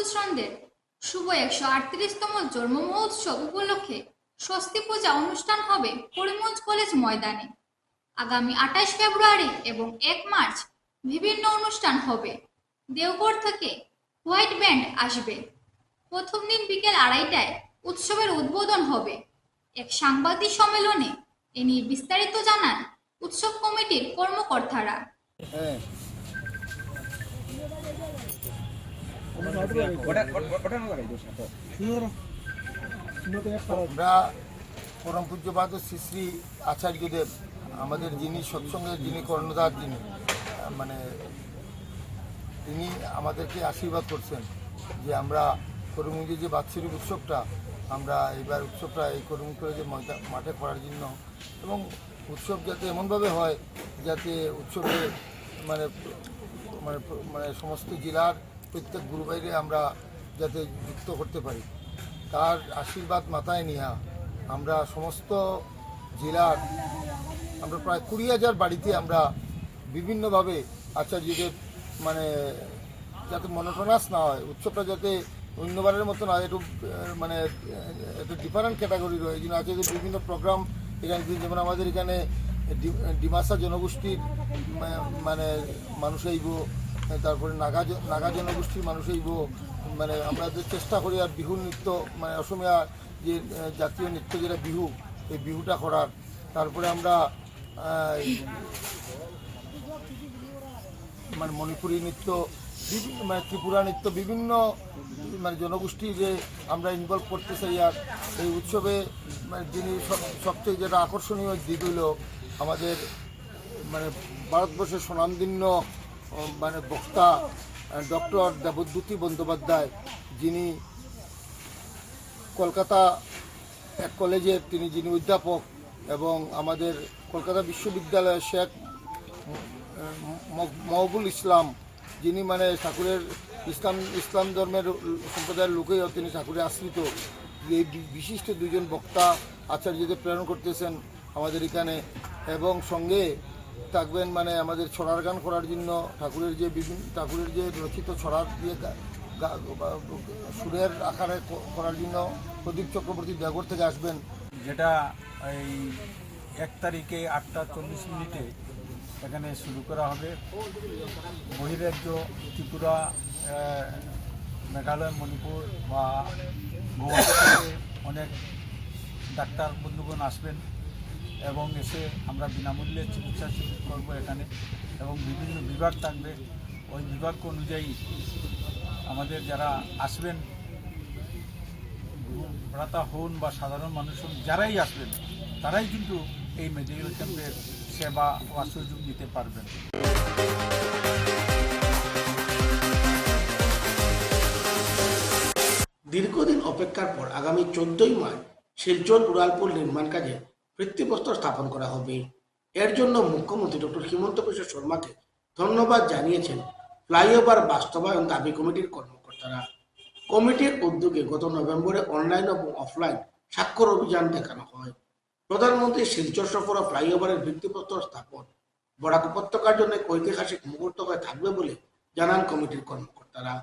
পুত্রসন্দের শুভ 138তম জন্ম মহোৎসব উপলক্ষে স্বস্তি পূজা অনুষ্ঠান হবে করিমগঞ্জ কলেজ ময়দানে। আগামী 28 ফেব্রুয়ারি এবং 1 মার্চ বিভিন্ন অনুষ্ঠান হবে। দেওঘর থেকে হোয়াইট ব্যান্ড আসবে। প্রথম দিন বিকেল 2:30টায় উৎসবের উদ্বোধন হবে। এক সাংবাদিক সম্মেলনে এ নিয়ে বিস্তারিত জানান উৎসব কমিটির কর্মকর্তারা। আমরা পরম পূজ্যপাদ শ্রী শ্রী আচার্যদেব আমাদের যিনি সৎসঙ্গের যিনি কর্ণধার যিনি তিনি আমাদেরকে আশীর্বাদ করছেন যে আমরা করিমগঞ্জে যে বাৎসরিক উৎসবটা আমরা এবার উৎসবটা এই করিমগঞ্জ কলেজের মাঠে করার জন্য, এবং উৎসব যাতে এমনভাবে হয় যাতে উৎসবে মানে মানে মানে সমস্ত জেলার প্রত্যেক গুরু বাইরে আমরা যাতে যুক্ত করতে পারি, তার আশীর্বাদ মাথায় নিয়ে আমরা সমস্ত জেলার আমরা প্রায় 20,000 বাড়িতে আমরা বিভিন্নভাবে আচার্যদের যাতে মনোটনাস না হয়, উৎসবটা যাতে অন্যবারের মতো না, একটু একটু ডিফারেন্ট ক্যাটাগরি রয়েছে। এই জন্য আচার্যদের বিভিন্ন প্রোগ্রাম এখানে, যেমন আমাদের এখানে ডিমাসা জনগোষ্ঠীর মানুষ আইব, তারপরে নাগা জনগোষ্ঠীর মানুষ আইব, আমরা চেষ্টা করি আর বিহু নৃত্য অসমীয়া যে জাতীয় নৃত্য যেটা বিহু, এই বিহুটা করার। তারপরে আমরা মণিপুরী নৃত্য, ত্রিপুরা নৃত্য, বিভিন্ন জনগোষ্ঠী যে আমরা ইনভলভ করতে চাই। আর এই উৎসবে যিনি সবচেয়ে যেটা আকর্ষণীয় দিক হইল আমাদের ভারতবর্ষের স্বনামধন্য বক্তা ডক্টর দেবদ্যুতি বন্দ্যোপাধ্যায়, যিনি কলকাতা এক কলেজের যিনি অধ্যাপক, এবং আমাদের কলকাতা বিশ্ববিদ্যালয়ের শেখ মহবুল ইসলাম, যিনি ঠাকুরের ইসলাম ধর্মের সম্প্রদায়ের লোকেও তিনি ঠাকুরের আশ্রিত। এই বিশিষ্ট দুজন বক্তা আচার্যদের প্রেরণ করতেছেন আমাদের এখানে, এবং সঙ্গে থাকবেন আমাদের ছড়ার গান করার জন্য ঠাকুরের যে রচিত ছড়ার দিয়ে সুরের আকারে করার জন্য প্রদীপ চক্রবর্তী দেওঘর থেকে আসবেন। যেটা এই 1 তারিখে 8:40 এখানে শুরু করা হবে। বহিরাজ্য ত্রিপুরা, মেঘালয়, মণিপুর বা গোয়া থেকে অনেক ডাক্তার বন্ধুগণ আসবেন এবং এসে আমরা বিনামূল্যে চিকিৎসা করবো এখানে, এবং বিভিন্ন বিভাগ থাকবে। ওই বিভাগ অনুযায়ী আমাদের যারা আসবেন, ভ্রাতা হন বা সাধারণ মানুষ হন, যারাই আসবেন তারাই কিন্তু এই মেডিকেল ক্যাম্পের সেবা ও সুযোগ নিতে পারবেন। দীর্ঘদিন অপেক্ষার পর আগামী 14ই মার্চ শিলচর উড়ালপুল নির্মাণ কাজে ভিত্তিপ্রস্তর স্থাপন করা হবে। এর জন্য মুখ্যমন্ত্রী ডক্টর হিমন্ত বিশ্ব শর্মাকে ধন্যবাদ জানিয়েছেন ফ্লাইওভার বাস্তবায়ন দাবি কমিটির কর্মকর্তারা। কমিটির উদ্যোগে গত নভেম্বরে অনলাইন এবং অফলাইন স্বাক্ষর অভিযান দেখানো হয়। প্রধানমন্ত্রী শিলচর সফর ফ্লাইওভারের ভিত্তিপ্রস্তর স্থাপন বরাক উপত্যকার জন্য ঐতিহাসিক মুহূর্ত হয়ে থাকবে বলে জানান কমিটির কর্মকর্তারা।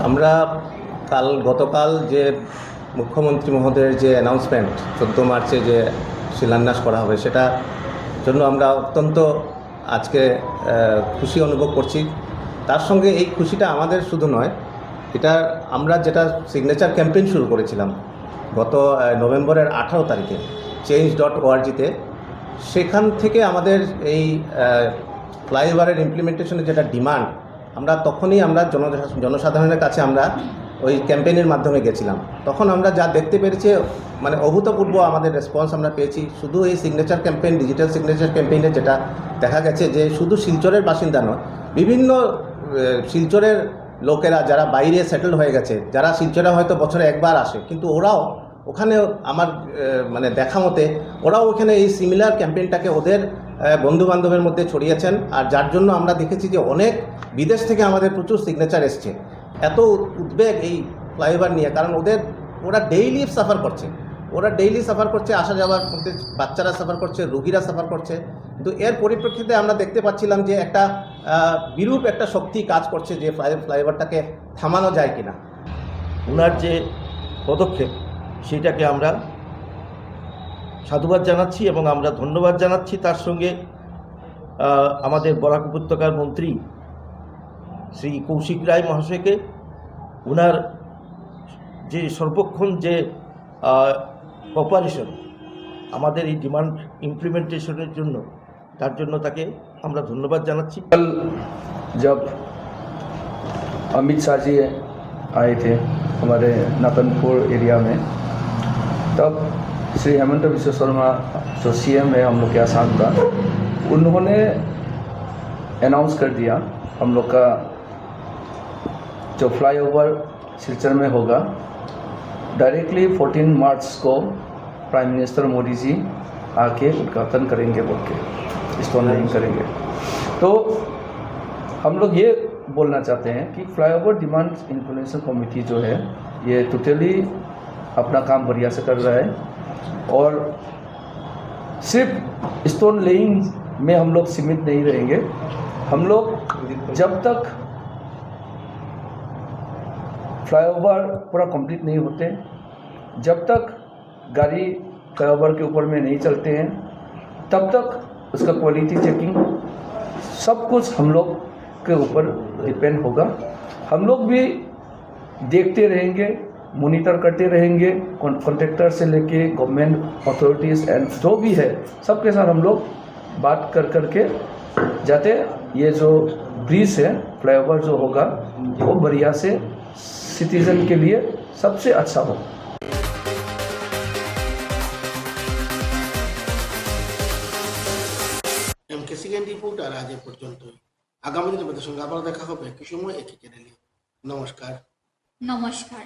আমরা গতকাল যে মুখ্যমন্ত্রী মহোদয়ের যে অ্যানাউন্সমেন্ট 14 মার্চে যে শিলান্যাস করা হবে, সেটার জন্য আমরা অত্যন্ত আজকে খুশি অনুভব করছি। তার সঙ্গে এই খুশিটা আমাদের শুধু নয়, এটা আমরা যেটা সিগনেচার ক্যাম্পেইন শুরু করেছিলাম গত নভেম্বরের 18 তারিখে change.org-তে, সেখান থেকে আমাদের এই ফ্লাইওভারের ইমপ্লিমেন্টেশনের যেটা ডিমান্ড, আমরা তখনই জনসাধারণের কাছে আমরা ওই ক্যাম্পেইনের মাধ্যমে গেছিলাম। তখন আমরা যা দেখতে পেরেছি অভূতপূর্ব আমাদের রেসপন্স আমরা পেয়েছি। শুধু এই সিগনেচার ক্যাম্পেইন, ডিজিটাল সিগনেচার ক্যাম্পেইনে যেটা দেখা গেছে যে শুধু শিলচরের বাসিন্দা নয়, বিভিন্ন শিলচরের লোকেরা যারা বাইরে সেটেল হয়ে গেছে, যারা শিলচরে হয়তো বছরে একবার আসে, কিন্তু ওরাও ওখানে আমার দেখা মতে ওরাও ওখানে এই সিমিলার ক্যাম্পেইনটাকে ওদের বন্ধুবান্ধবের মধ্যে ছড়িয়েছেন। আর যার জন্য আমরা দেখেছি যে অনেক বিদেশ থেকে আমাদের প্রচুর সিগনেচার এসছে। এত উদ্বেগ এই ফ্লাইওভার নিয়ে, কারণ ওরা ডেইলি সাফার করছে, আসা যাওয়ার মধ্যে বাচ্চারা সাফার করছে, রোগীরা সাফার করছে। কিন্তু এর পরিপ্রেক্ষিতে আমরা দেখতে পাচ্ছিলাম যে একটা বিরূপ একটা শক্তি কাজ করছে, যে ফ্লাইওভারটাকে থামানো যায় কিনা। ওনার যে পদক্ষেপ সেটাকে আমরা সাধুবাদ জানাচ্ছি এবং আমরা ধন্যবাদ জানাচ্ছি। তার সঙ্গে আমাদের বরাক উপত্যকার মন্ত্রী শ্রী কৌশিক রায় মহাশয়কে, ওনার যে সর্বক্ষণ যে কোঅপারেশন আমাদের এই ডিমান্ড ইমপ্লিমেন্টেশনের জন্য, তার জন্য তাকে আমরা ধন্যবাদ জানাচ্ছি। कल जब अमित शाह जी आए थे हमारे नतनपुर एरिया में, तब श्री हेमंत बिश्व शर्मा जो सीएम है हम लोग के आसाम का, उन्होंने अनाउंस कर दिया हम लोग का जो फ्लाईओवर सिलचर में होगा, डायरेक्टली 14 मार्च को प्राइम मिनिस्टर मोदी जी आके उद्घाटन करेंगे, बोल के स्टोन लेइंग करेंगे। तो हम लोग ये बोलना चाहते हैं कि फ्लाईओवर डिमांड इन्फ्लुएंसर कमेटी जो है ये टोटली अपना काम बढ़िया से कर रहा है, और सिर्फ स्टोन लेइंग में हम लोग सीमित नहीं रहेंगे। हम लोग जब तक फ्लाईओवर पूरा कंप्लीट नहीं होते, जब तक गाड़ी फ्लाईओवर के ऊपर में नहीं चलते हैं, तब तक उसका क्वालिटी चेकिंग सब कुछ हम लोग के ऊपर डिपेंड होगा। हम लोग भी देखते रहेंगे, मॉनिटर करते रहेंगे, कॉन्ट्रैक्टर से लेके गवर्नमेंट अथॉरिटीज़ एंड जो भी है सबके साथ हम लोग बात कर के जाते ये जो ब्रिज है, फ्लाईओवर जो होगा, वो बढ़िया से सिटीजन के लिए सबसे अच्छा हो। MK রিপোর্ট আর আজ এ পর্যন্তই। আগামী দিনে আপনাদের সঙ্গে আবার দেখা হবে একই সময় একই চ্যানেলে। নমস্কার। নমস্কার।